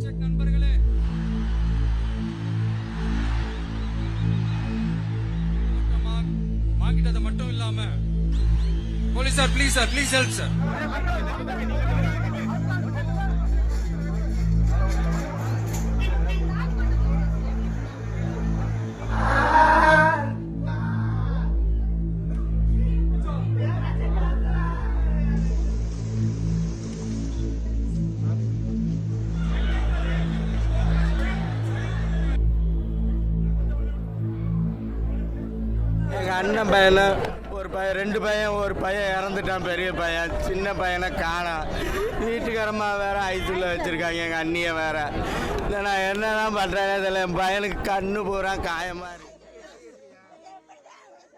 நண்பர்களே, வாங்கிட்டது மட்டும் இல்லாம police sir, please sir, please help sir. எங்கள் அண்ணன் பையனை ஒரு பையன், ரெண்டு பையன், ஒரு பையன் இறந்துட்டான், பெரிய பையன். சின்ன பையனை காணோம். வீட்டுக்காரம்மா வேற ஐசியூவில் வச்சுருக்காங்க, எங்கள் அண்ணியை வேற. இல்லை, நான் என்ன தான் பண்ணுறேன்னு தெரியல. என் பையனுக்கு கண்ணு பூரா காயமாக இருக்கு.